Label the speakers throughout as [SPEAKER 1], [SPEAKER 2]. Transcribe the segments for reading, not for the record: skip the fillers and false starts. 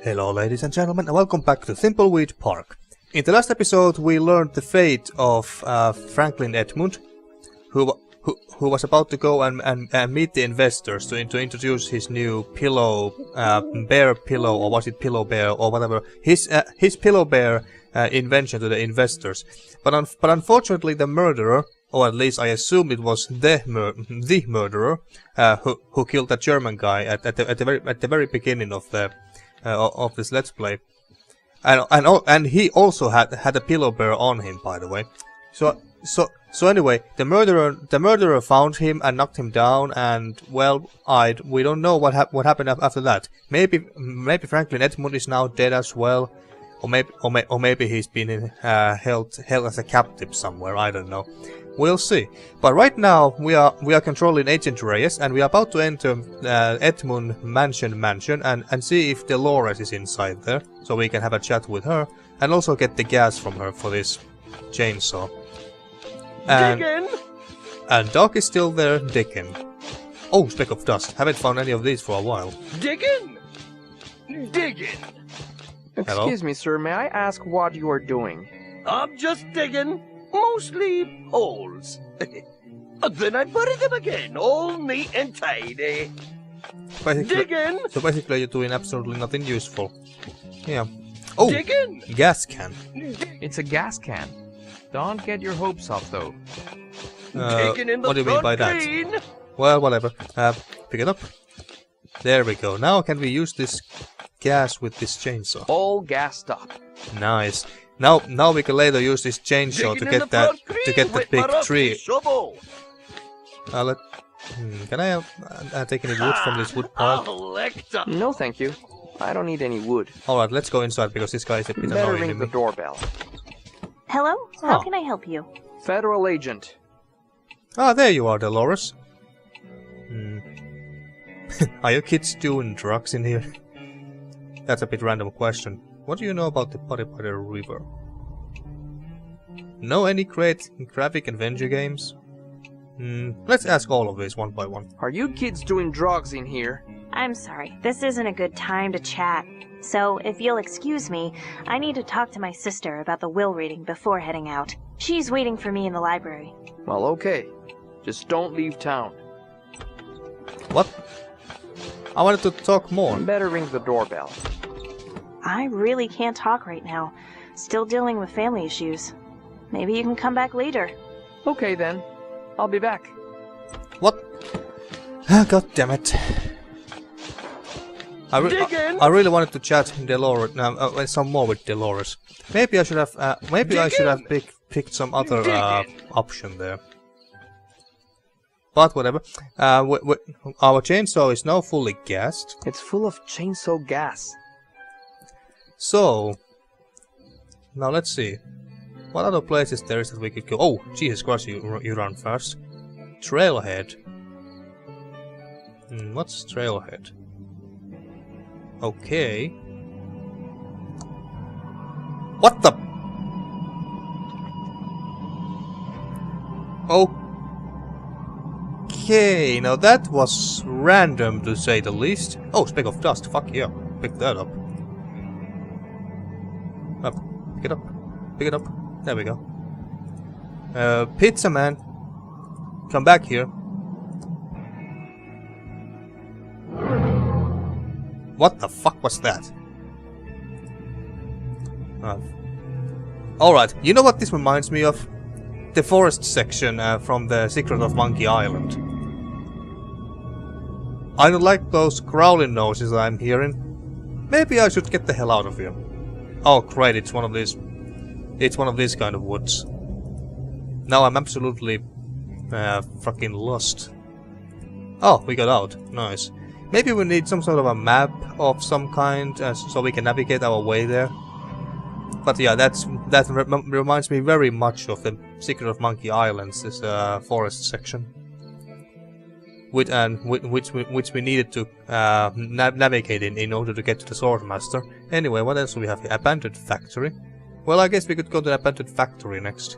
[SPEAKER 1] Hello ladies and gentlemen and welcome back to Thimbleweed Park. In the last episode we learned the fate of Franklin Edmund, who was about to go and meet the investors to introduce his new pillow, bear pillow, or was it pillow bear or whatever, his pillow bear invention to the investors. But unfortunately the murderer, or at least I assume it was the murderer, who killed that German guy at the very beginning of this Let's Play, and he also had a pillow bear on him, by the way. So anyway, the murderer found him and knocked him down, and well, we don't know what happened after that. Maybe Franklin Edmund is now dead as well, or maybe he's been held as a captive somewhere. I don't know. We'll see. But right now we are controlling Agent Reyes, and we are about to enter Edmund Mansion and see if Delores is inside there, so we can have a chat with her and also get the gas from her for this chainsaw. And Doc is still there digging. Oh, speck of dust. Haven't found any of these for a while.
[SPEAKER 2] Digging.
[SPEAKER 1] Hello?
[SPEAKER 3] Excuse me, sir. May I ask what you are doing?
[SPEAKER 2] I'm just digging. Mostly holes. Then I bury them again, all neat and tidy. Digging.
[SPEAKER 1] So basically you're doing absolutely nothing useful. Yeah. Oh!
[SPEAKER 2] Digging.
[SPEAKER 1] Gas can.
[SPEAKER 3] It's a gas can. Don't get your hopes up, though.
[SPEAKER 2] Digging in the
[SPEAKER 1] What do you mean by that?
[SPEAKER 2] green.
[SPEAKER 1] Well, whatever. Pick it up. There we go. Now can we use this gas with this chainsaw?
[SPEAKER 3] All gassed up.
[SPEAKER 1] Nice. Now we can later use this chainsaw to get that the big tree.
[SPEAKER 2] Shovel.
[SPEAKER 1] Can I take any wood from this wood pile?
[SPEAKER 2] Electa.
[SPEAKER 3] No, thank you. I don't need any wood.
[SPEAKER 1] Alright, let's go inside because this guy is a bit
[SPEAKER 3] Better
[SPEAKER 1] annoying
[SPEAKER 3] ring
[SPEAKER 1] to
[SPEAKER 3] the
[SPEAKER 1] me.
[SPEAKER 3] doorbell.
[SPEAKER 4] Hello? How can I help you?
[SPEAKER 3] Federal agent.
[SPEAKER 1] Ah, there you are, Delores. Are your kids doing drugs in here? That's a bit random question. What do you know about the Potty River? Know any great graphic adventure games? Let's ask all of these one by one.
[SPEAKER 3] Are you kids doing drugs in here?
[SPEAKER 4] I'm sorry, this isn't a good time to chat. So, if you'll excuse me, I need to talk to my sister about the will reading before heading out. She's waiting for me in the library.
[SPEAKER 3] Well, okay. Just don't leave town.
[SPEAKER 1] What? I wanted to talk more.
[SPEAKER 3] Better ring the doorbell.
[SPEAKER 4] I really can't talk right now. Still dealing with family issues. Maybe you can come back later.
[SPEAKER 3] Okay, then. I'll be back.
[SPEAKER 1] What? Ah, God damn it. I really wanted to chat Delores, some more with Delores. Maybe I should have picked some other option there. But whatever. Our chainsaw is now fully gassed.
[SPEAKER 3] It's full of chainsaw gas.
[SPEAKER 1] So now let's see. What other places there is that we could go? Oh, Jesus Christ! You run fast. Trailhead. What's trailhead? Okay. What the? Okay, now that was random to say the least. Oh, speck of dust. Fuck yeah, pick that up. Pick it up. Pick it up. There we go. Pizza man, come back here. What the fuck was that? Alright, you know what this reminds me of? The forest section from the Secret of Monkey Island. I don't like those growling noises I'm hearing. Maybe I should get the hell out of here. Oh great, it's one of these kind of woods. Now I'm absolutely fucking lost. Oh, we got out. Nice. Maybe we need some sort of a map of some kind so we can navigate our way there. But yeah, that reminds me very much of the Secret of Monkey Islands, this forest section, which we needed to navigate in order to get to the Swordmaster. Anyway, what else do we have here? Abandoned factory. Well, I guess we could go to the abandoned factory next.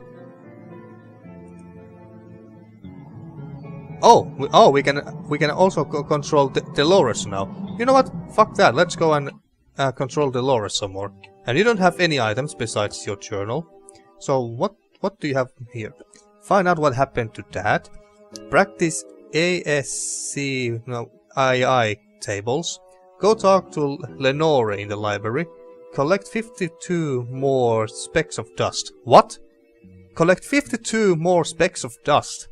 [SPEAKER 1] Oh, we can also control Delores now. You know what? Fuck that. Let's go and control Delores some more. And you don't have any items besides your journal. So what do you have here? Find out what happened to Dad. Practice ASC II tables. Go talk to Lenore in the library. Collect 52 more specks of dust. What? Collect 52 more specks of dust.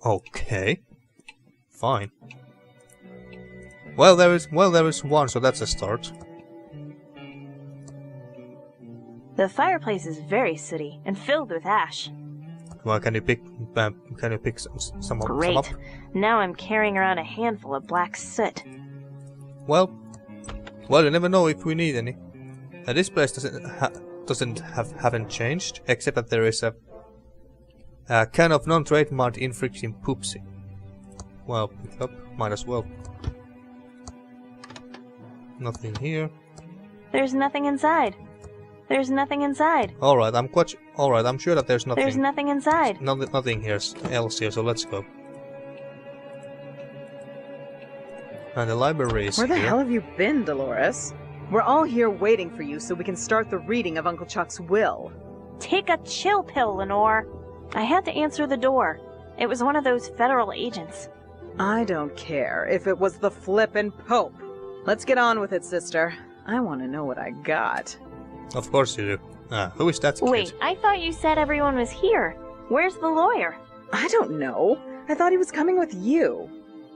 [SPEAKER 1] Okay. Fine. Well, there is one, so that's a start.
[SPEAKER 4] The fireplace is very sooty and filled with ash.
[SPEAKER 1] Well, can you pick some
[SPEAKER 4] Great.
[SPEAKER 1] up?
[SPEAKER 4] Now I'm carrying around a handful of black soot.
[SPEAKER 1] Well, you never know if we need any. This place haven't changed, except that there is a can of non-trademarked infringing poopsie. Well, pick it up. Might as well. Nothing here.
[SPEAKER 4] There's nothing inside. There's nothing inside.
[SPEAKER 1] Alright, I'm sure that there's nothing.
[SPEAKER 4] There's nothing inside.
[SPEAKER 1] Nothing else here, so let's go. And the library is
[SPEAKER 5] Where the
[SPEAKER 1] here.
[SPEAKER 5] hell have you been, Delores? We're all here waiting for you so we can start the reading of Uncle Chuck's will.
[SPEAKER 4] Take a chill pill, Lenore. I had to answer the door. It was one of those federal agents.
[SPEAKER 5] I don't care if it was the flippin' Pope. Let's get on with it, sister. I want to know what I got.
[SPEAKER 1] Of course you do. Who is that kid?
[SPEAKER 4] Wait, I thought you said everyone was here. Where's the lawyer?
[SPEAKER 5] I don't know. I thought he was coming with you.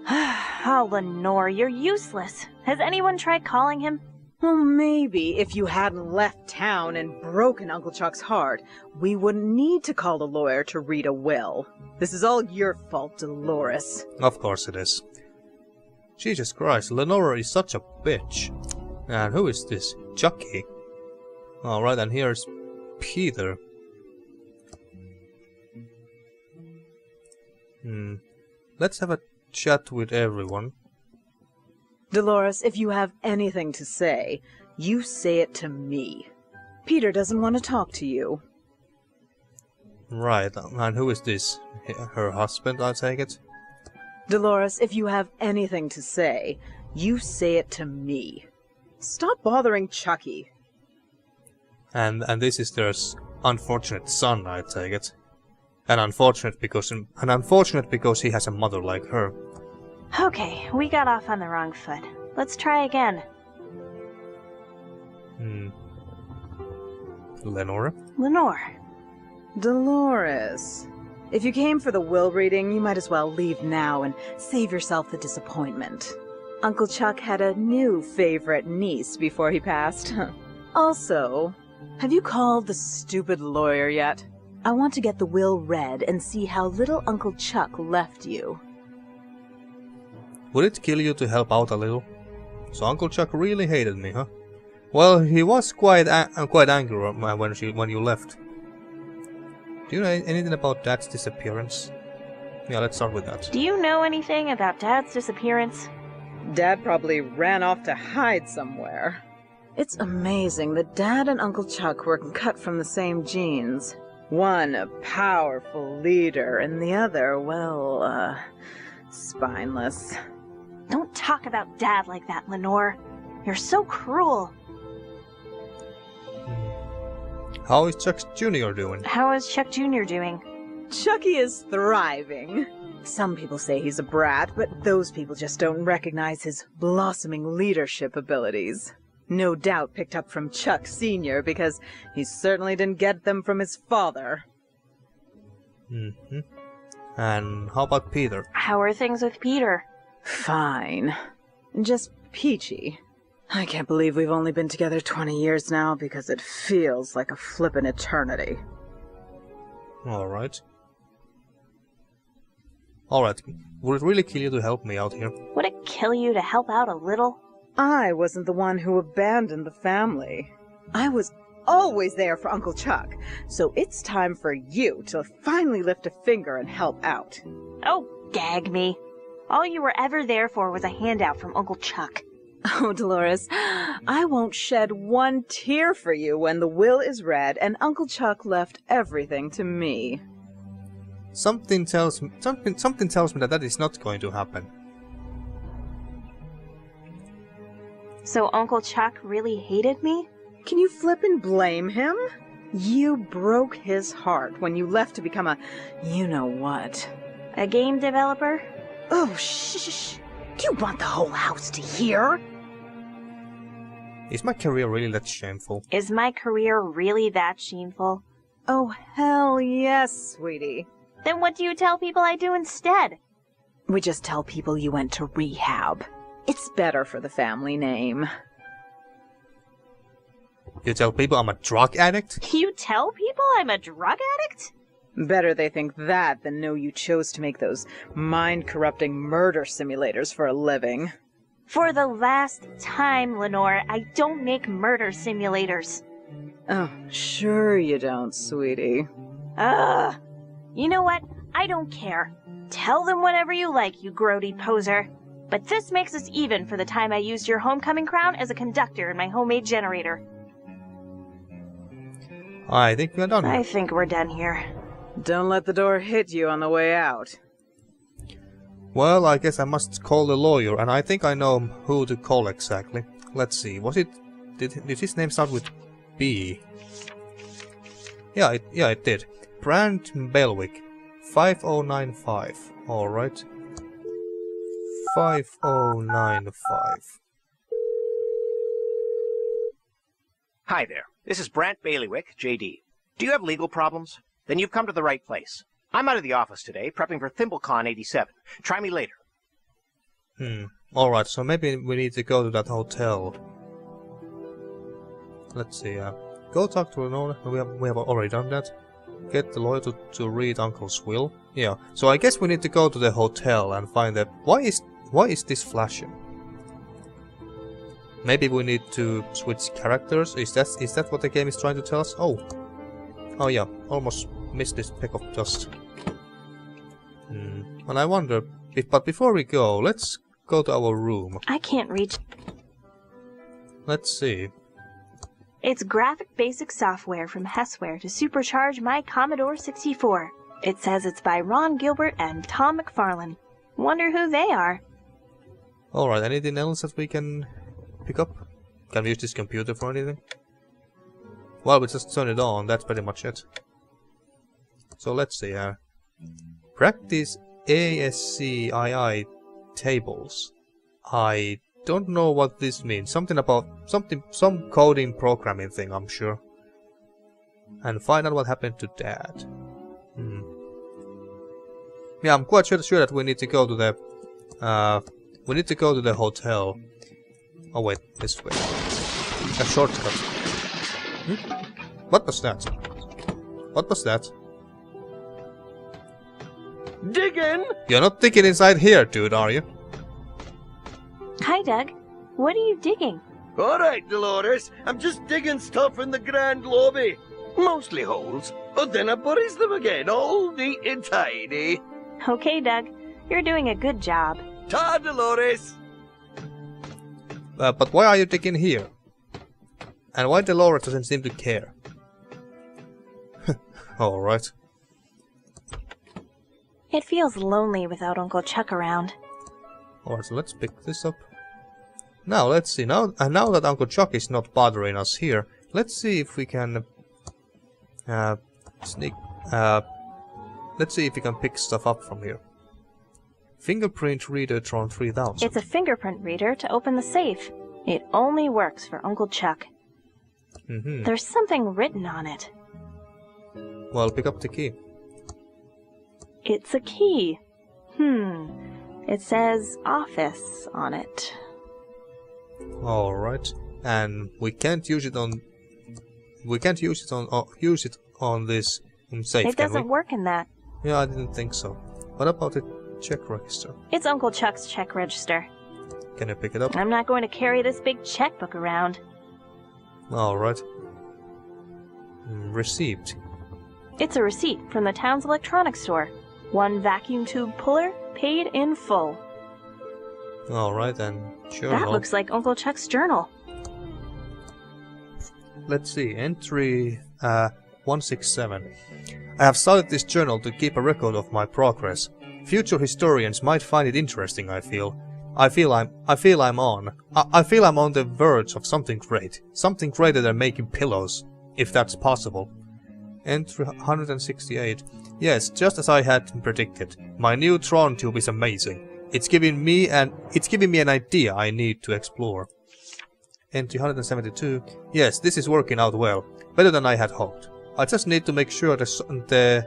[SPEAKER 4] Oh, Lenore, you're useless. Has anyone tried calling him?
[SPEAKER 5] Well, maybe if you hadn't left town and broken Uncle Chuck's heart, we wouldn't need to call a lawyer to read a will. This is all your fault, Delores.
[SPEAKER 1] Of course it is. Jesus Christ, Lenore is such a bitch. And who is this? Chucky. Alright, and here's Peter. Let's have a chat with everyone.
[SPEAKER 5] Delores, if you have anything to say, you say it to me. Peter doesn't want to talk to you.
[SPEAKER 1] Right, and who is this? Her husband, I take it?
[SPEAKER 5] Delores, if you have anything to say, you say it to me. Stop bothering Chucky.
[SPEAKER 1] And this is their unfortunate son, I take it. And unfortunate because he has a mother like her.
[SPEAKER 4] Okay, we got off on the wrong foot. Let's try again.
[SPEAKER 1] Lenore?
[SPEAKER 4] Lenore.
[SPEAKER 5] Delores, if you came for the will reading, you might as well leave now and save yourself the disappointment. Uncle Chuck had a new favorite niece before he passed. Also, have you called the stupid lawyer yet? I want to get the will read and see how little Uncle Chuck left you.
[SPEAKER 1] Would it kill you to help out a little? So Uncle Chuck really hated me, huh? Well, he was quite angry when you left. Do you know anything about Dad's disappearance? Yeah, let's start with that.
[SPEAKER 4] Do you know anything about Dad's disappearance?
[SPEAKER 5] Dad probably ran off to hide somewhere. It's amazing that Dad and Uncle Chuck were cut from the same genes. One a powerful leader, and the other, well, spineless.
[SPEAKER 4] Don't talk about Dad like that, Lenore. You're so cruel.
[SPEAKER 1] How is Chuck Jr. doing?
[SPEAKER 4] How is Chuck Jr. doing?
[SPEAKER 5] Chucky is thriving. Some people say he's a brat, but those people just don't recognize his blossoming leadership abilities. No doubt picked up from Chuck Sr. because he certainly didn't get them from his father.
[SPEAKER 1] And how about Peter?
[SPEAKER 4] How are things with Peter?
[SPEAKER 5] Fine. Just peachy. I can't believe we've only been together 20 years now because it feels like a flippin' eternity.
[SPEAKER 1] Alright. Alright, would it really kill you to help me out here?
[SPEAKER 4] Would it kill you to help out a little?
[SPEAKER 5] I wasn't the one who abandoned the family. I was always there for Uncle Chuck, so it's time for you to finally lift a finger and help out.
[SPEAKER 4] Oh, gag me. All you were ever there for was a handout from Uncle Chuck.
[SPEAKER 5] Oh, Delores, I won't shed one tear for you when the will is read and Uncle Chuck left everything to me.
[SPEAKER 1] Something tells me that is not going to happen.
[SPEAKER 4] So Uncle Chuck really hated me?
[SPEAKER 5] Can you flip and blame him? You broke his heart when you left to become a you-know-what.
[SPEAKER 4] A game developer?
[SPEAKER 5] Oh, shh. Do you want the whole house to hear?
[SPEAKER 1] Is my career really that shameful?
[SPEAKER 4] Is my career really that shameful?
[SPEAKER 5] Oh, hell yes, sweetie.
[SPEAKER 4] Then what do you tell people I do instead?
[SPEAKER 5] We just tell people you went to rehab. It's better for the family name.
[SPEAKER 1] You tell people I'm a drug addict?
[SPEAKER 4] You tell people I'm a drug addict?
[SPEAKER 5] Better they think that than know you chose to make those mind-corrupting murder simulators for a living.
[SPEAKER 4] For the last time, Lenore, I don't make murder simulators.
[SPEAKER 5] Oh, sure you don't, sweetie.
[SPEAKER 4] Ugh. You know what? I don't care. Tell them whatever you like, you grody poser. But this makes us even for the time I used your homecoming crown as a conductor in my homemade generator.
[SPEAKER 1] I think we're done.
[SPEAKER 4] I think we're done here.
[SPEAKER 5] Don't let the door hit you on the way out.
[SPEAKER 1] Well, I guess I must call the lawyer, and I think I know who to call exactly. Let's see, was it... Did his name start with B? Yeah, it did. Brand Belwick. 5095. Alright. 5095.
[SPEAKER 6] Hi there. This is Brant Bailiwick, JD. Do you have legal problems? Then you've come to the right place. I'm out of the office today, prepping for ThimbleCon 87. Try me later.
[SPEAKER 1] Alright, so maybe we need to go to that hotel. Let's see, go talk to an owner. We have already done that. Get the lawyer to read Uncle's will. Yeah, so I guess we need to go to the hotel and find that... Why is this flashing? Maybe we need to switch characters? Is that what the game is trying to tell us? Oh yeah, almost missed this peck of dust. And I wonder... But before we go, let's go to our room.
[SPEAKER 4] I can't reach...
[SPEAKER 1] Let's see.
[SPEAKER 4] It's graphic basic software from Hessware to supercharge my Commodore 64. It says it's by Ron Gilbert and Tom McFarlane. Wonder who they are.
[SPEAKER 1] Alright, anything else that we can pick up? Can we use this computer for anything? Well, we just turn it on, that's pretty much it. So let's see, practice ASCII tables. I don't know what this means. Something about some coding programming thing, I'm sure. And find out what happened to Dad. Yeah, I'm quite sure that we need to go to the hotel. Oh wait, this way. A shortcut. What was that? What was that?
[SPEAKER 2] Digging!
[SPEAKER 1] You're not digging inside here, dude, are you?
[SPEAKER 4] Hi, Doug. What are you digging?
[SPEAKER 2] Alright, Delores. I'm just digging stuff in the grand lobby. Mostly holes. But then I buries them again, all neat and tidy.
[SPEAKER 4] Okay, Doug. You're doing a good job.
[SPEAKER 2] Ta, Delores!
[SPEAKER 1] But why are you digging here? And why Delores doesn't seem to care? Alright.
[SPEAKER 4] It feels lonely without Uncle Chuck around.
[SPEAKER 1] Alright, so let's pick this up. Now, let's see. Now that Uncle Chuck is not bothering us here, let's see if we can... let's see if we can pick stuff up from here. Fingerprint reader Tron 3000.
[SPEAKER 4] It's a fingerprint reader to open the safe. It only works for Uncle Chuck. There's something written on it.
[SPEAKER 1] Well, pick up the key.
[SPEAKER 4] It's a key. It says office on it.
[SPEAKER 1] Alright. And we can't use it on... We can't use it on this safe,
[SPEAKER 4] It doesn't work in that.
[SPEAKER 1] Yeah, I didn't think so. What about the check register?
[SPEAKER 4] It's Uncle Chuck's check register.
[SPEAKER 1] Can you pick it up?
[SPEAKER 4] I'm not going to carry this big checkbook around.
[SPEAKER 1] Alright. Receipt.
[SPEAKER 4] It's a receipt from the town's electronics store. 1 vacuum tube puller, paid in full.
[SPEAKER 1] Alright, and journal.
[SPEAKER 4] That looks like Uncle Chuck's journal.
[SPEAKER 1] Let's see, entry 167. I have started this journal to keep a record of my progress. Future historians might find it interesting, I feel. I feel I'm on the verge of something great. Something greater than making pillows, if that's possible. Entry 168. Yes, just as I had predicted. My new Tron tube is amazing. It's giving me an idea I need to explore. Entry 172. Yes, this is working out well. Better than I had hoped. I just need to make sure the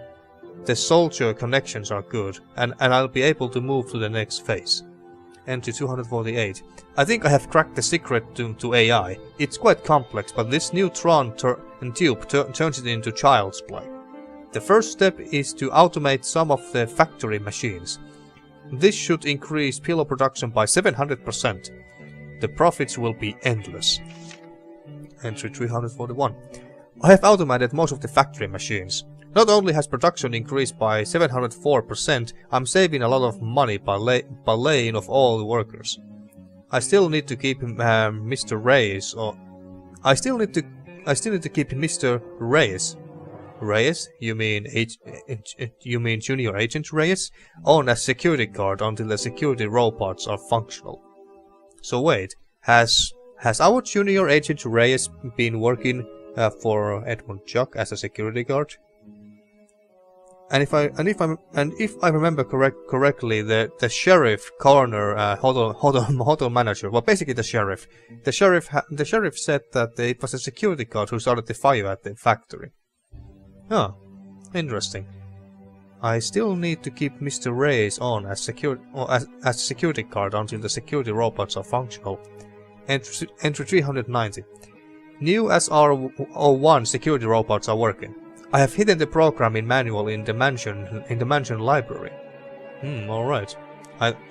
[SPEAKER 1] soldier connections are good, and I'll be able to move to the next phase. Entry 248. I think I have cracked the secret to AI. It's quite complex, but this new Tron tube turns it into child's play. The first step is to automate some of the factory machines. This should increase pillow production by 700%. The profits will be endless. Entry 341. I have automated most of the factory machines. Not only has production increased by 704%, I'm saving a lot of money by laying off all the workers. I still need to keep Mr. Reyes, or I still need to keep Mr. Reyes. Reyes? You mean Junior Agent Reyes? On as security guard until the security robots are functional. So wait, has our Junior Agent Reyes been working for Edmund Chuck as a security guard? And if I remember correctly, the sheriff, coroner, hotel manager, well, basically the sheriff said that it was a security guard who started the fire at the factory. Oh, interesting. I still need to keep Mr. Reyes on as security guard until the security robots are functional. Entry 390. New SR01 security robots are working. I have hidden the programming manual in the mansion library. Alright.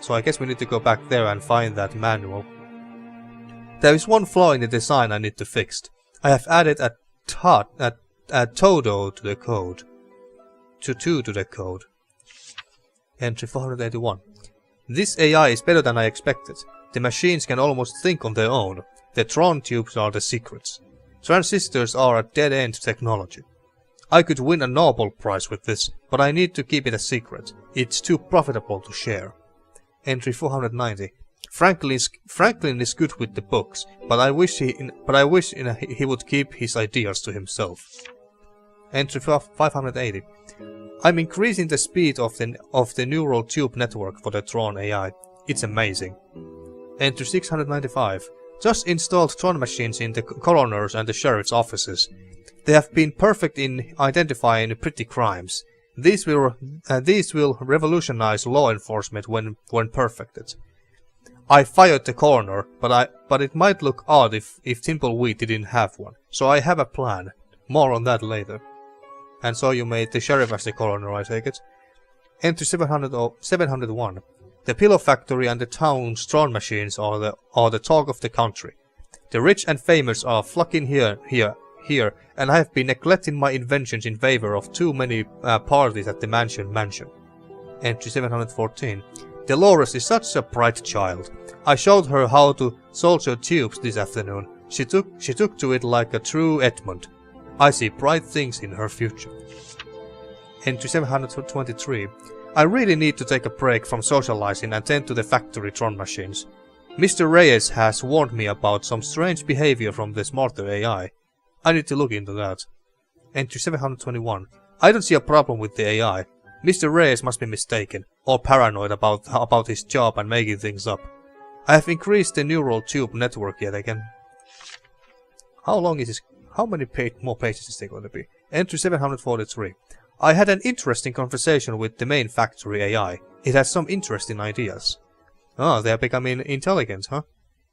[SPEAKER 1] So I guess we need to go back there and find that manual. There is one flaw in the design I need to fix. I have added a todo to the code. To the code. Entry 481. This AI is better than I expected. The machines can almost think on their own. The Tron tubes are the secrets. Transistors are a dead-end technology. I could win a Nobel Prize with this, but I need to keep it a secret. It's too profitable to share. Entry 490. Franklin is good with the books, but I wish he would keep his ideas to himself. Entry 580. I'm increasing the speed of the neural tube network for the Tron AI. It's amazing. Entry 695. Just installed Tron machines in the coroner's and the sheriff's offices. They have been perfect in identifying petty crimes. These will revolutionize law enforcement when perfected. I fired the coroner, but it might look odd if Thimbleweed didn't have one. So I have a plan. More on that later. And so you made the sheriff as the coroner, I take it. Entry 701. The pillow factory and the town's Tron machines are the talk of the country. The rich and famous are flocking here, and I have been neglecting my inventions in favor of too many parties at the mansion. Entry 714. Delores is such a bright child. I showed her how to solder tubes this afternoon. She took to it like a true Edmund. I see bright things in her future. Entry 723. I really need to take a break from socializing and tend to the factory Tron machines. Mr. Reyes has warned me about some strange behavior from the smarter AI. I need to look into that. Entry 721. I don't see a problem with the AI. Mr. Reyes must be mistaken, or paranoid about his job and making things up. I have increased the neural tube network yet again. How long is this? How many more pages is there going to be? Entry 743. I had an interesting conversation with the main factory AI. It has some interesting ideas. Oh, they are becoming intelligent, huh?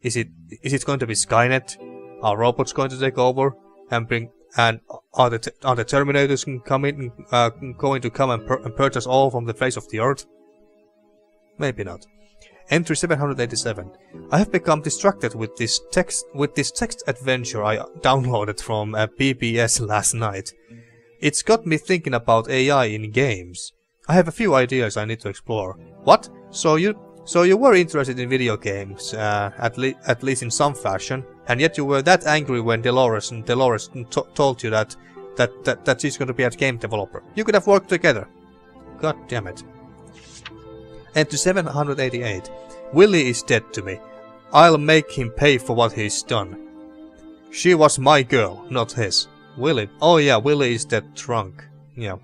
[SPEAKER 1] Is it going to be Skynet? Are robots going to take over and are the Terminators going to come and purge us all from the face of the earth? Maybe not. Entry 787. I have become distracted with this text adventure I downloaded from BBS last night. It's got me thinking about AI in games. I have a few ideas I need to explore. What? So you were interested in video games, at least in some fashion, and yet you were that angry when Delores told you that she's going to be a game developer. You could have worked together. God damn it. Entry 788. Willie is dead to me. I'll make him pay for what he's done. She was my girl, not his. Willie. Oh yeah, Willie is that drunk. Yeah.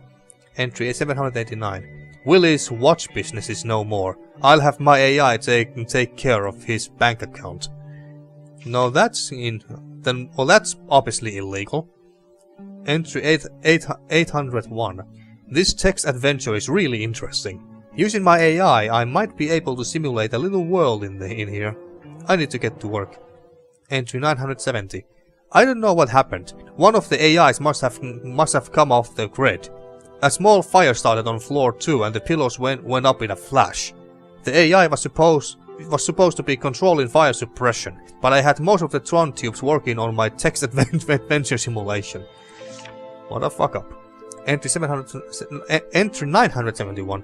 [SPEAKER 1] Entry 789. Willie's watch business is no more. I'll have my AI take care of his bank account. No, that's that's obviously illegal. Entry 801. This text adventure is really interesting. Using my AI, I might be able to simulate a little world in here. I need to get to work. Entry 970. I don't know what happened. One of the AIs must have come off the grid. A small fire started on floor 2 and the pillows went up in a flash. The AI was supposed to be controlling fire suppression, but I had most of the Tron tubes working on my text adventure simulation. What a fuck up. Entry 971.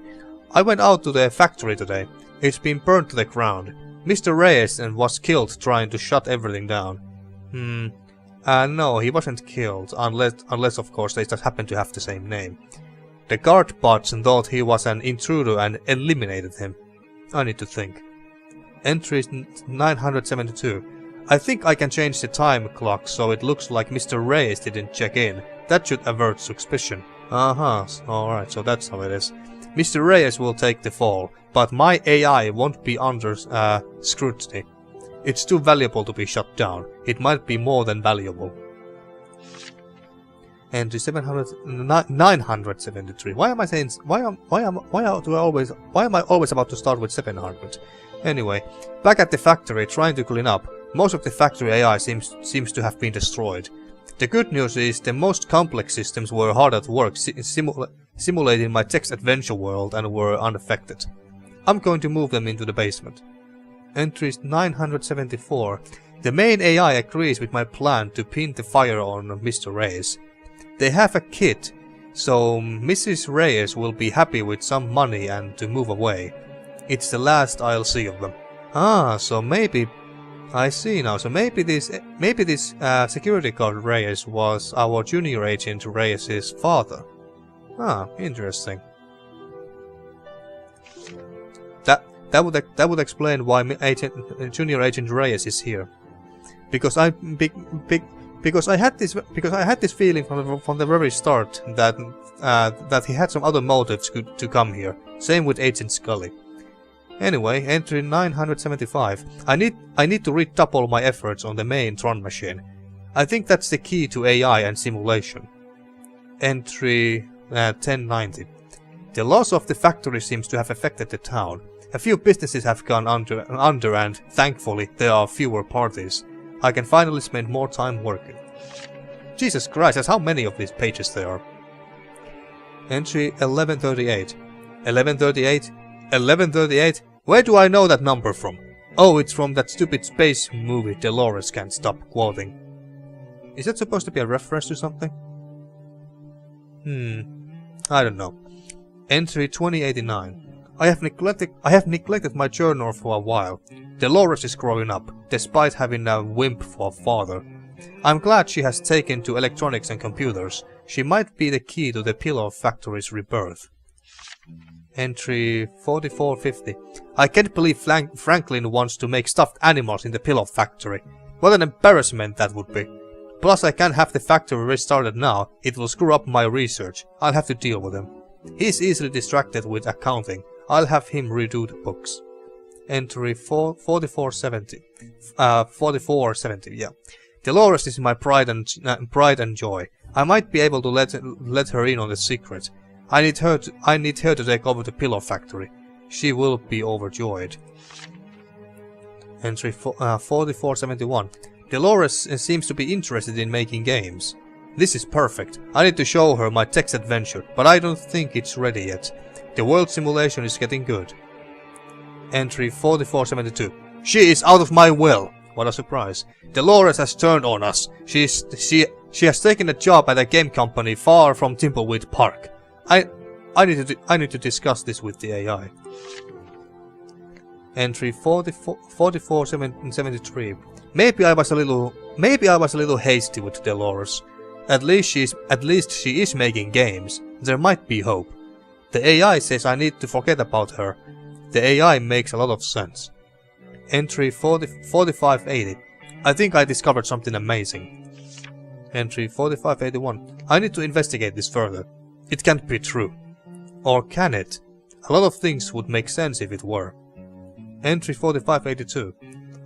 [SPEAKER 1] I went out to the factory today. It's been burned to the ground. Mr. Reyes was killed trying to shut everything down. No, he wasn't killed, unless of course they just happen to have the same name. The guard bots thought he was an intruder and eliminated him. I need to think. Entry 972. I think I can change the time clock so it looks like Mr. Reyes didn't check in. That should avert suspicion. Alright, so that's how it is. Mr. Reyes will take the fall, but my AI won't be under scrutiny. It's too valuable to be shut down. It might be more than valuable. Entry 973. Why am I saying? Why am I always about to start with 700? Anyway, back at the factory trying to clean up. Most of the factory AI seems to have been destroyed. The good news is the most complex systems were hard at work simulating my text adventure world and were unaffected. I'm going to move them into the basement. Entry 974. The main AI agrees with my plan to pin the fire on Mr. Reyes. They have a kit, so Mrs. Reyes will be happy with some money and to move away. It's the last I'll see of them. So maybe... I see now, so maybe this security guard Reyes was our Junior Agent Reyes' father. Interesting. That would explain why Junior Agent Reyes is here. Because I had this feeling from the very start that he had some other motives to come here. Same with Agent Scully. Anyway, entry 975. I need to redouble my efforts on the main Tron machine. I think that's the key to AI and simulation. Entry 1090. The loss of the factory seems to have affected the town. A few businesses have gone under and, thankfully, there are fewer parties. I can finally spend more time working. Jesus Christ, that's how many of these pages there are. Entry 1138. 1138? 1138? Where do I know that number from? Oh, it's from that stupid space movie Delores can't stop quoting. Is that supposed to be a reference to something? I don't know. Entry 2089. I have neglected my journal for a while. Delores is growing up, despite having a wimp for a father. I'm glad she has taken to electronics and computers. She might be the key to the pillow factory's rebirth. Entry 4450. I can't believe Franklin wants to make stuffed animals in the pillow factory. What an embarrassment that would be. Plus I can't have the factory restarted now. It will screw up my research. I'll have to deal with him. He's easily distracted with accounting. I'll have him redo the books. Entry 4470. 4470, yeah. Delores is my pride and joy. I might be able to let her in on the secret. I need her to take over the pillow factory. She will be overjoyed. Entry 4471. Delores seems to be interested in making games. This is perfect. I need to show her my text adventure, but I don't think it's ready yet. The world simulation is getting good. Entry 4472. She is out of my will! What a surprise. Delores has turned on us. She has taken a job at a game company far from Thimbleweed Park. I need to discuss this with the AI. Entry 4473. Maybe I was a little hasty with Delores. At least she is making games. There might be hope. The AI says I need to forget about her. The AI makes a lot of sense. Entry 4580. I think I discovered something amazing. Entry 4581. I need to investigate this further. It can't be true. Or can it? A lot of things would make sense if it were. Entry 4582.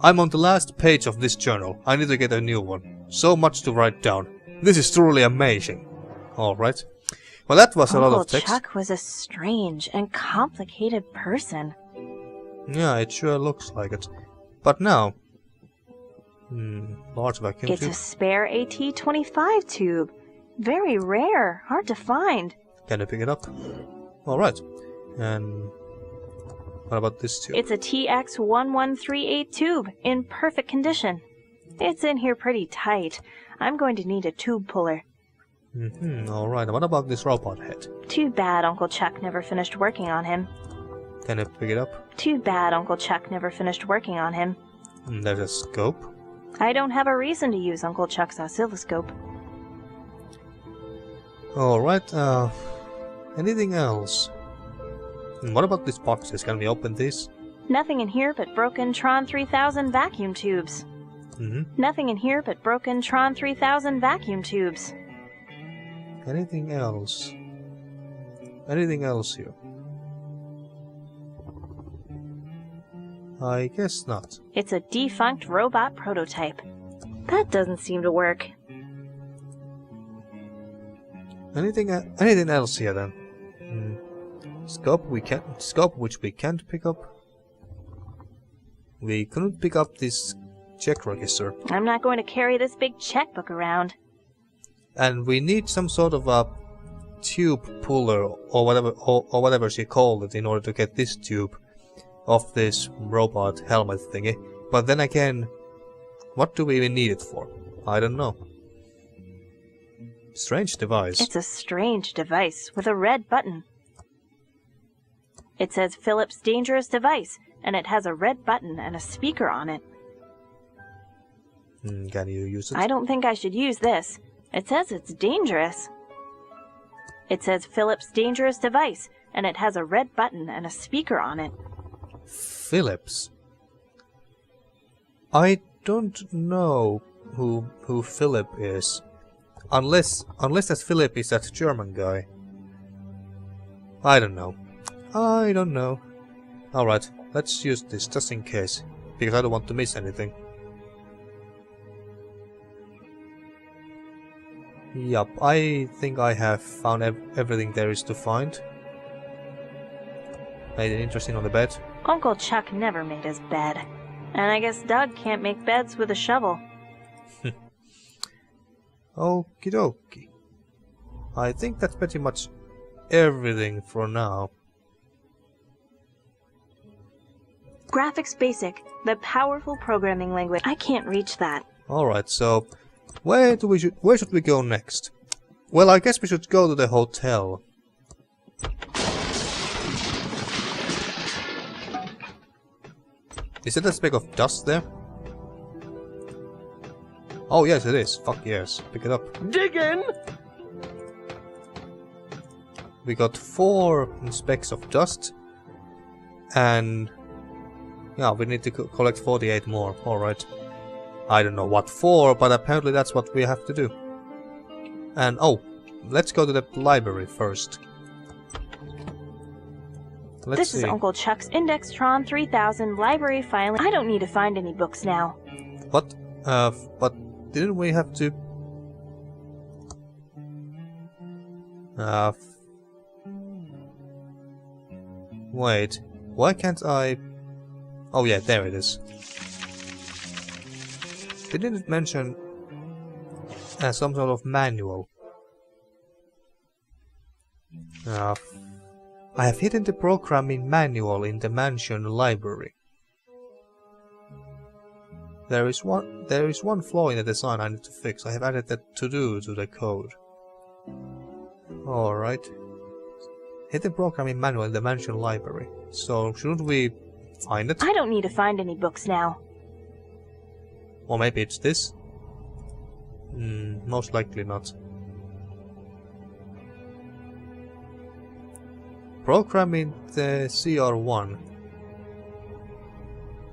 [SPEAKER 1] I'm on the last page of this journal. I need to get a new one. So much to write down. This is truly amazing. Alright. Well, that was a lot of text.
[SPEAKER 4] Chuck was a strange and complicated person.
[SPEAKER 1] Yeah, it sure looks like it. But now... large vacuum
[SPEAKER 4] It's
[SPEAKER 1] tube.
[SPEAKER 4] a spare AT-25 tube. Very rare. Hard to find.
[SPEAKER 1] Can I pick it up? Alright. And... what about this tube?
[SPEAKER 4] It's a TX1138 tube in perfect condition. It's in here pretty tight. I'm going to need a tube puller.
[SPEAKER 1] Alright. What about this robot head?
[SPEAKER 4] Too bad Uncle Chuck never finished working on him.
[SPEAKER 1] Can I pick it up?
[SPEAKER 4] Too bad Uncle Chuck never finished working on him.
[SPEAKER 1] There's a scope.
[SPEAKER 4] I don't have a reason to use Uncle Chuck's oscilloscope.
[SPEAKER 1] Alright, anything else? What about these boxes? Can we open these?
[SPEAKER 4] Nothing in here but broken Tron 3000 vacuum tubes. Nothing in here but broken Tron 3000 vacuum tubes.
[SPEAKER 1] Anything else? Anything else here? I guess not.
[SPEAKER 4] It's a defunct robot prototype. That doesn't seem to work.
[SPEAKER 1] Anything else here then? Scope which we can't pick up. We couldn't pick up this check register.
[SPEAKER 4] I'm not going to carry this big checkbook around.
[SPEAKER 1] And we need some sort of a tube puller or whatever she called it in order to get this tube off this robot helmet thingy. But then again, what do we even need it for? I don't know. Strange device.
[SPEAKER 4] It's a strange device with a red button. It says Phillips Dangerous Device, and it has a red button and a speaker on it.
[SPEAKER 1] Can you use it?
[SPEAKER 4] I don't think I should use this. It says it's dangerous. It says Phillips Dangerous Device, and it has a red button and a speaker on it.
[SPEAKER 1] Phillips? I don't know who Philip is. Unless that Philip is that German guy. I don't know. Alright, let's use this just in case. Because I don't want to miss anything. Yup, I think I have found everything there is to find. Made it interesting on the bed.
[SPEAKER 4] Uncle Chuck never made his bed. And I guess Doug can't make beds with a shovel.
[SPEAKER 1] Okie dokie. I think that's pretty much everything for now.
[SPEAKER 4] Graphics Basic, the powerful programming language. I can't reach that.
[SPEAKER 1] Alright, so where should we go next? Well, I guess we should go to the hotel. Is it a speck of dust there? Oh yes, it is. Fuck yes. Pick it up.
[SPEAKER 2] Diggin'!
[SPEAKER 1] We got 4 specks of dust. And... yeah, we need to collect 48 more. Alright. I don't know what for, but apparently that's what we have to do. And oh, let's go to the library first.
[SPEAKER 4] This is Uncle Chuck's Indextron 3000 library filing. I don't need to find any books now.
[SPEAKER 1] What? But didn't we have to... wait, why can't I... oh yeah, there it is. Didn't it mention some sort of manual? I have hidden the programming manual in the mansion library. There is one flaw in the design I need to fix. I have added that to-do to the code. Alright. Hidden programming manual in the mansion library. So, shouldn't we find it?
[SPEAKER 4] I don't need to find any books now.
[SPEAKER 1] Or maybe it's this? Most likely not. Programming the CR1.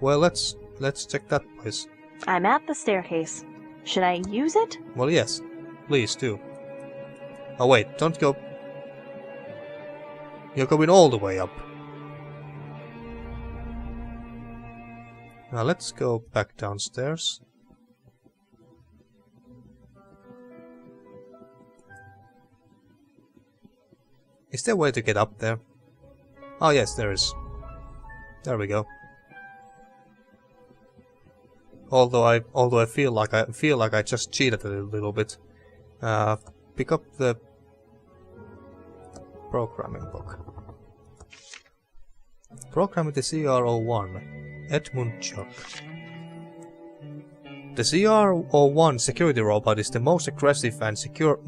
[SPEAKER 1] Well, let's check that place.
[SPEAKER 4] I'm at the staircase. Should I use it?
[SPEAKER 1] Well, yes. Please do. Oh wait, don't go... You're going all the way up. Now let's go back downstairs. Is there a way to get up there? Oh yes, there is. There we go. Although I feel like I just cheated a little bit. Pick up the programming book. Program with the CR-01. Edmund Chuck. The CR-01 security robot is the most aggressive and secure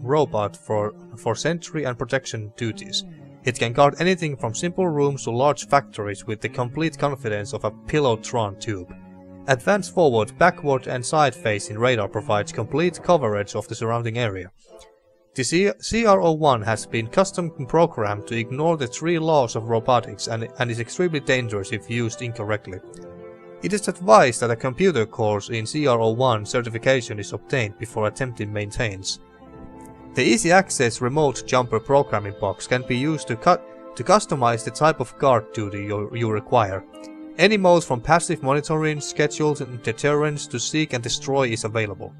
[SPEAKER 1] robot for sentry and protection duties. It can guard anything from simple rooms to large factories with the complete confidence of a Pillowtron tube. Advanced forward, backward and side-facing radar provides complete coverage of the surrounding area. The CR-01 has been custom programmed to ignore the 3 laws of robotics and is extremely dangerous if used incorrectly. It is advised that a computer course in CR-01 certification is obtained before attempting maintenance. The easy access remote jumper programming box can be used to customize the type of guard duty you require. Any mode from passive monitoring, scheduled deterrence to seek and destroy is available.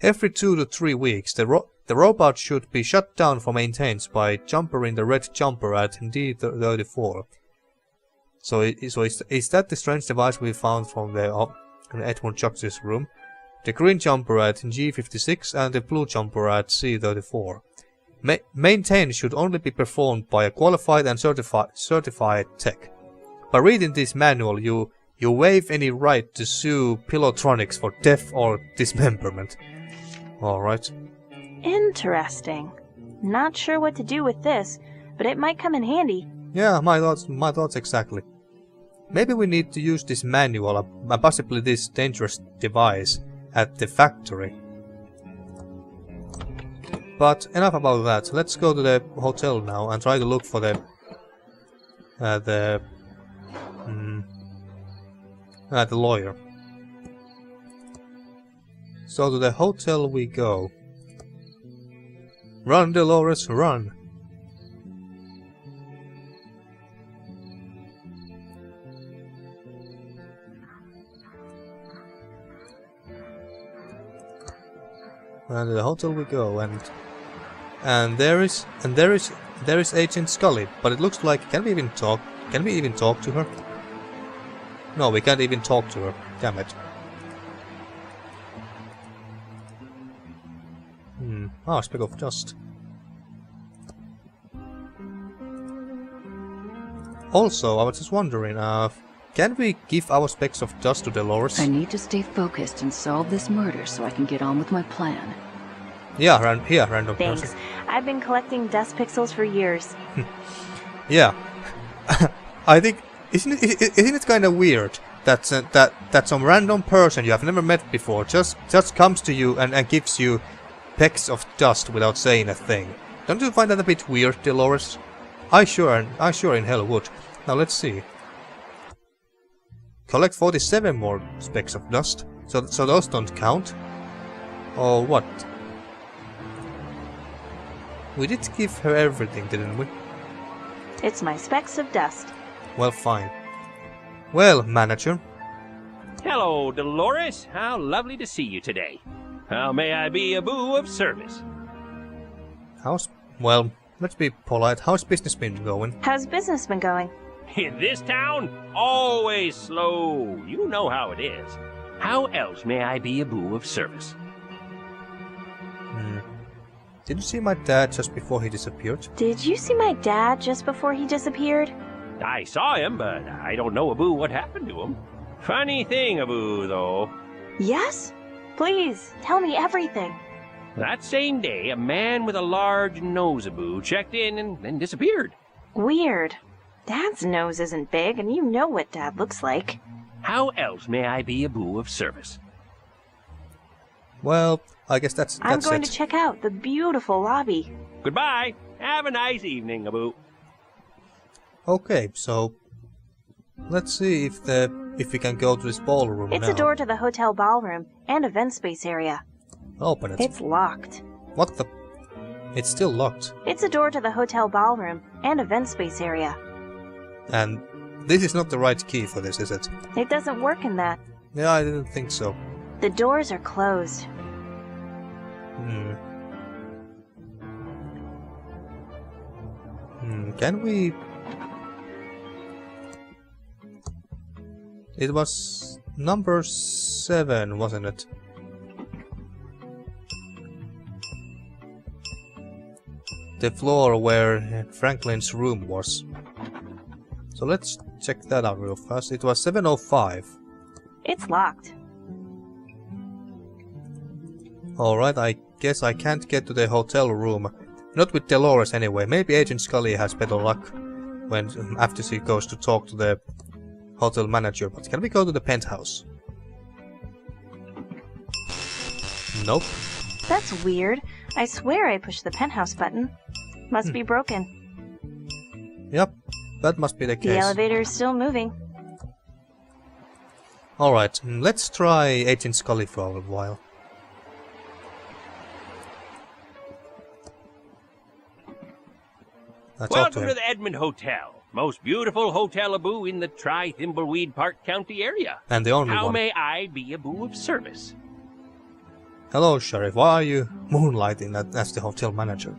[SPEAKER 1] Every 2 to 3 weeks, the robot should be shut down for maintenance by jumpering the red jumper at D34. So is that the strange device we found from the Edmund Chuck's room? The green jumper at G56 and the blue jumper at C34. Maintenance should only be performed by a qualified and certified tech. By reading this manual, you waive any right to sue Pillowtronics for death or dismemberment. Alright.
[SPEAKER 4] Interesting. Not sure what to do with this, but it might come in handy.
[SPEAKER 1] Yeah, my thoughts exactly. Maybe we need to use this manual, possibly this dangerous device, at the factory. But enough about that. Let's go to the hotel now and try to look for the lawyer. So to the hotel we go. Run, Delores, run! And to the hotel we go, and there is Agent Scully, but it looks like can we even talk to her? No, we can't even talk to her. Damn it. Ah, speck of dust. Also, I was just wondering, can we give our specks of dust to Delores?
[SPEAKER 7] I need to stay focused and solve this murder so I can get on with my plan.
[SPEAKER 1] Yeah, random
[SPEAKER 4] Thanks.
[SPEAKER 1] person.
[SPEAKER 4] I've been collecting dust pixels for years.
[SPEAKER 1] Yeah. I think isn't it kind of weird that some random person you have never met before just comes to you and gives you pecks of dust without saying a thing. Don't you find that a bit weird, Delores? I sure in hell would. Now let's see. Collect 47 more specks of dust. So those don't count? Or what? We did give her everything, didn't we?
[SPEAKER 4] It's my specks of dust.
[SPEAKER 1] Well, fine. Well, manager.
[SPEAKER 8] Hello, Delores. How lovely to see you today. How may I be a boo of service?
[SPEAKER 1] Well, let's be polite. How's business been going?
[SPEAKER 4] How's business been going?
[SPEAKER 8] In this town, always slow. You know how it is. How else may I be a boo of service?
[SPEAKER 1] Did you see my dad just before he disappeared?
[SPEAKER 4] Did you see my dad just before he disappeared?
[SPEAKER 8] I saw him, but I don't know, Abu, what happened to him. Funny thing, Abu, though.
[SPEAKER 4] Yes? Please, tell me everything.
[SPEAKER 8] That same day, a man with a large nose, Abu, checked in and then disappeared.
[SPEAKER 4] Weird. Dad's nose isn't big, and you know what Dad looks like.
[SPEAKER 8] How else may I be a boo of service?
[SPEAKER 1] Well, I guess that's
[SPEAKER 4] I'm going
[SPEAKER 1] it.
[SPEAKER 4] to check out the beautiful lobby.
[SPEAKER 8] Goodbye. Have a nice evening, Abu.
[SPEAKER 1] Okay, so let's see if we can go to this ballroom
[SPEAKER 4] It's
[SPEAKER 1] now.
[SPEAKER 4] a door to the hotel ballroom and event space area.
[SPEAKER 1] Open it.
[SPEAKER 4] It's locked.
[SPEAKER 1] What the? It's still locked.
[SPEAKER 4] It's a door to the hotel ballroom and event space area.
[SPEAKER 1] And this is not the right key for this, is it?
[SPEAKER 4] It doesn't work in that.
[SPEAKER 1] Yeah, I didn't think so.
[SPEAKER 4] The doors are closed.
[SPEAKER 1] Can we... It was number 7, wasn't it? The floor where Franklin's room was. So let's check that out real fast. It was 705.
[SPEAKER 4] It's locked.
[SPEAKER 1] Alright, I guess I can't get to the hotel room. Not with Delores anyway. Maybe Agent Scully has better luck when after she goes to talk to the hotel manager. But can we go to the penthouse? Nope.
[SPEAKER 4] That's weird. I swear I pushed the penthouse button. Must be broken.
[SPEAKER 1] Yep, that must be the case.
[SPEAKER 4] The elevator is still moving.
[SPEAKER 1] Alright, let's try Agent Scully for a while. Let's talk to
[SPEAKER 8] Welcome
[SPEAKER 1] him.
[SPEAKER 8] to the Edmund Hotel. Most beautiful hotel Abu in the Thimbleweed Park County area.
[SPEAKER 1] And the only
[SPEAKER 8] How
[SPEAKER 1] one.
[SPEAKER 8] may I be Abu of service?
[SPEAKER 1] Hello, Sheriff. Why are you moonlighting as the hotel manager?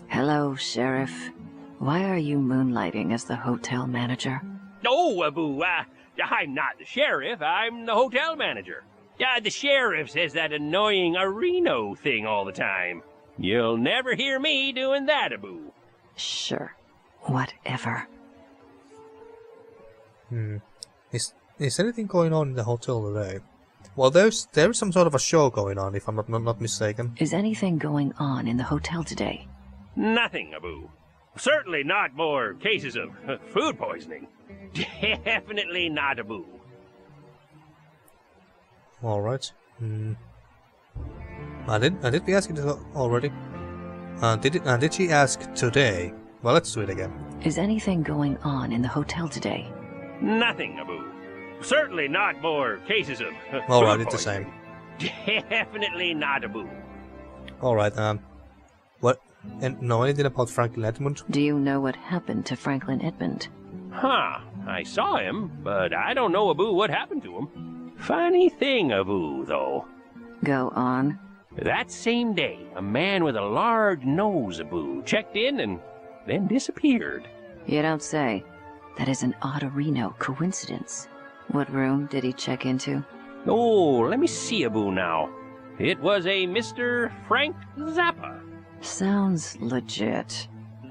[SPEAKER 7] Hello, Sheriff. Why are you moonlighting as the hotel manager?
[SPEAKER 8] Oh, Abu, I'm not the sheriff. I'm the hotel manager. The sheriff says that annoying Areno thing all the time. You'll never hear me doing that, Abu.
[SPEAKER 7] Sure. Whatever.
[SPEAKER 1] Is anything going on in the hotel today? Well, there's some sort of a show going on, if I'm not mistaken.
[SPEAKER 7] Is anything going on in the hotel today?
[SPEAKER 8] Nothing, Abu. Certainly not more cases of food poisoning. Definitely not, Abu.
[SPEAKER 1] Alright. Did we ask it already? Did she ask today? Well, let's do it again.
[SPEAKER 7] Is anything going on in the hotel today?
[SPEAKER 8] Nothing, Abu. Certainly not more cases of
[SPEAKER 1] Alright,
[SPEAKER 8] food
[SPEAKER 1] it's the
[SPEAKER 8] poisoning.
[SPEAKER 1] same.
[SPEAKER 8] Definitely not, Abu.
[SPEAKER 1] Alright, what? And know anything about Franklin Edmund?
[SPEAKER 7] Do you know what happened to Franklin Edmund?
[SPEAKER 8] Huh. I saw him, but I don't know, Abu, what happened to him. Funny thing, Abu, though.
[SPEAKER 7] Go on.
[SPEAKER 8] That same day, a man with a large nose, Abu, checked in and then disappeared.
[SPEAKER 7] You don't say. That is an odd Areno coincidence. What room did he check into?
[SPEAKER 8] Oh, let me see, Abu, now. It was a Mr. Frank Zappa.
[SPEAKER 7] Sounds legit.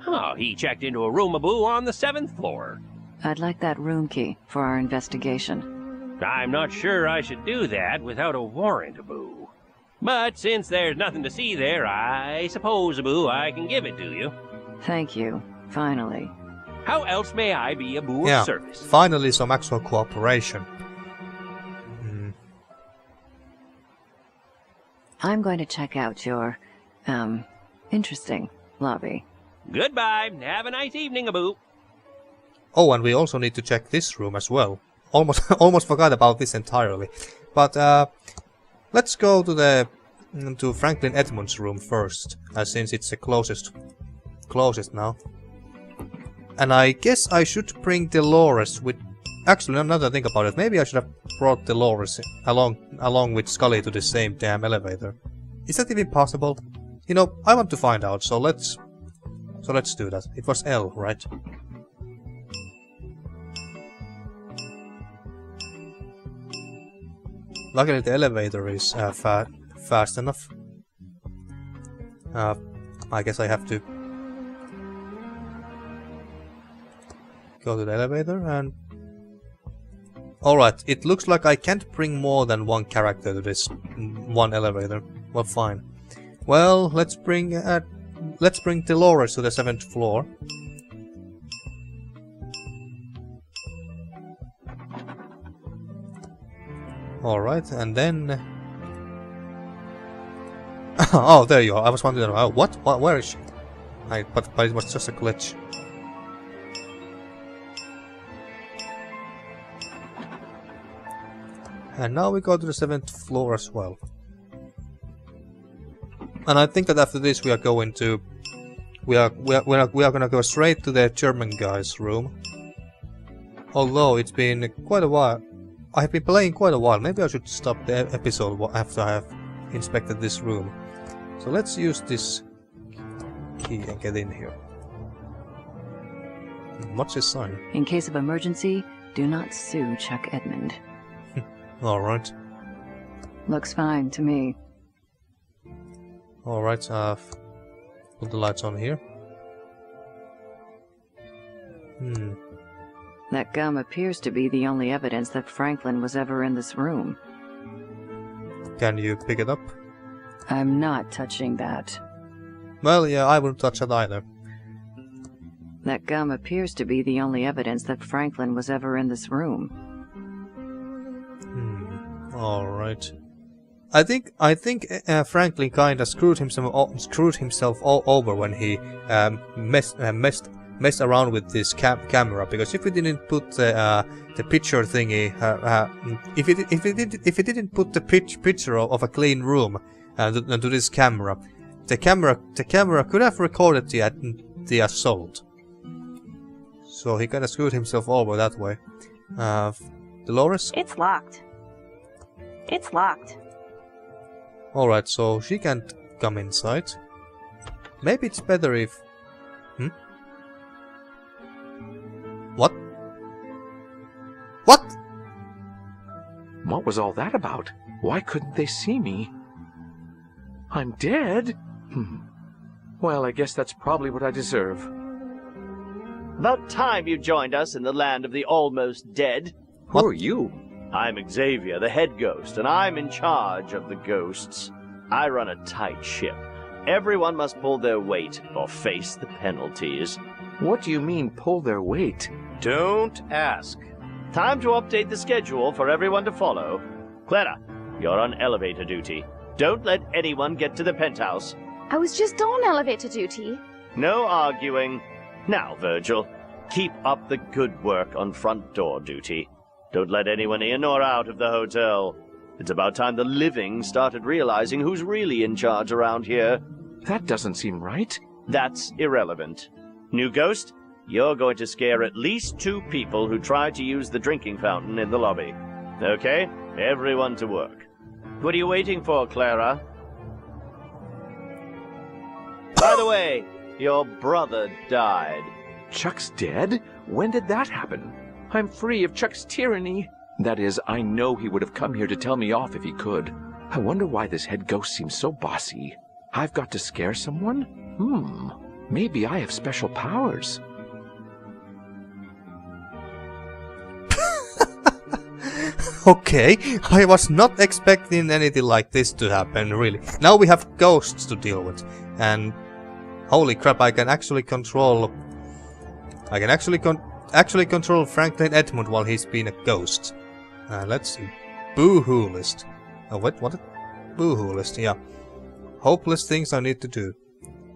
[SPEAKER 8] Oh, he checked into a room, Abu, on the 7th floor.
[SPEAKER 7] I'd like that room key for our investigation.
[SPEAKER 8] I'm not sure I should do that without a warrant, Abu. But since there's nothing to see there, I suppose, Abu, I can give it to you.
[SPEAKER 7] Thank you. Finally.
[SPEAKER 8] How else may I be Abu
[SPEAKER 1] Yeah,
[SPEAKER 8] of service?
[SPEAKER 1] finally some actual cooperation.
[SPEAKER 7] I'm going to check out your, interesting lobby.
[SPEAKER 8] Goodbye. Have a nice evening, Abu.
[SPEAKER 1] Oh, and we also need to check this room as well. Almost forgot about this entirely. But let's go to Franklin Edmund's room first, since it's the closest now. And I guess I should bring Delores with. Actually, now that I think about it, maybe I should have brought Delores along with Scully to the same damn elevator. Is that even possible? You know, I want to find out. So let's do that. It was L, right? Luckily the elevator is fast enough. I guess I have to go to the elevator and... Alright, it looks like I can't bring more than one character to this one elevator. Well, fine. Well, let's bring Delores to the 7th floor. Alright, and then... oh, there you are. I was wondering, oh, what? Where is she? But it was just a glitch. And now we go to the 7th floor as well. And I think that after this we are going to... We are gonna go straight to the German guy's room. Although it's been quite a while. I have been playing quite a while. Maybe I should stop the episode after I have inspected this room. So let's use this key and get in here. What's his sign?
[SPEAKER 7] In case of emergency, do not sue Chuck Edmund.
[SPEAKER 1] Alright.
[SPEAKER 7] Looks fine to me.
[SPEAKER 1] Alright, put the lights on here.
[SPEAKER 7] That gum appears to be the only evidence that Franklin was ever in this room.
[SPEAKER 1] Can you pick it up?
[SPEAKER 7] I'm not touching that.
[SPEAKER 1] Well, yeah, I wouldn't touch it either.
[SPEAKER 7] That gum appears to be the only evidence that Franklin was ever in this room.
[SPEAKER 1] Alright. I think Franklin kinda screwed himself all over when he messed around with this camera, because if he didn't put the picture thingy, if he didn't put the picture of a clean room to this camera, the camera could have recorded the assault. So he kinda screwed himself over that way. Delores?
[SPEAKER 4] It's locked. It's locked.
[SPEAKER 1] Alright, so she can't come inside. Maybe it's better if... What? What?
[SPEAKER 9] What was all that about? Why couldn't they see me? I'm dead? Well, I guess that's probably what I deserve.
[SPEAKER 2] About time you joined us in the land of the almost dead.
[SPEAKER 9] Who are you?
[SPEAKER 2] I'm Xavier, the head ghost, and I'm in charge of the ghosts. I run a tight ship. Everyone must pull their weight or face the penalties.
[SPEAKER 9] What do you mean, pull their weight?
[SPEAKER 2] Don't ask. Time to update the schedule for everyone to follow. Clara, you're on elevator duty. Don't let anyone get to the penthouse.
[SPEAKER 10] I was just on elevator duty.
[SPEAKER 2] No arguing. Now, Virgil, keep up the good work on front door duty. Don't let anyone in or out of the hotel. It's about time the living started realizing who's really in charge around here.
[SPEAKER 9] That doesn't seem right.
[SPEAKER 2] That's irrelevant. New ghost, you're going to scare at least 2 people who tried to use the drinking fountain in the lobby. Okay? Everyone to work. What are you waiting for, Clara? By the way, your brother died.
[SPEAKER 9] Chuck's dead? When did that happen? I'm free of Chuck's tyranny. That is, I know he would have come here to tell me off if he could. I wonder why this head ghost seems so bossy. I've got to scare someone? Maybe I have special powers.
[SPEAKER 1] Okay, I was not expecting anything like this to happen, really. Now we have ghosts to deal with, and holy crap, I can actually control... actually control Franklin Edmund while he's been a ghost. Let's see. Boo-hoo list. What? Boo-hoo list, yeah. Hopeless things I need to do.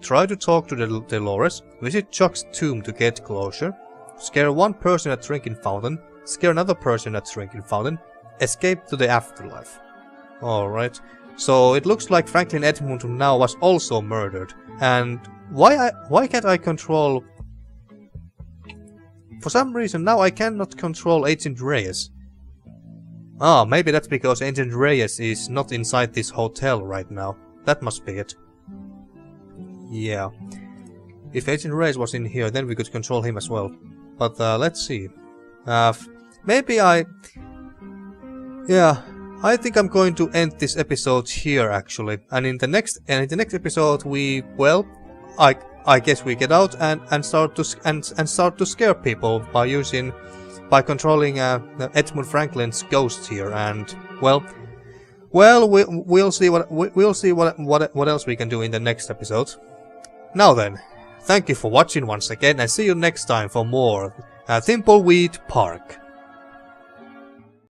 [SPEAKER 1] Try to talk to Delores, visit Chuck's tomb to get closure, scare one person at drinking fountain, scare another person at drinking fountain, escape to the afterlife. Alright. So it looks like Franklin Edmund now was also murdered. And why can't I control... For some reason now I cannot control Agent Reyes. Ah, maybe that's because Agent Reyes is not inside this hotel right now. That must be it. Yeah. If Agent Reyes was in here, then we could control him as well. But let's see. Maybe yeah, I think I'm going to end this episode here actually. And in the next episode I guess we get out and start to scare people by controlling Edmund Franklin's ghost here, and we'll see what else we can do in the next episode. Now then, thank you for watching once again, and see you next time for more Thimbleweed Park.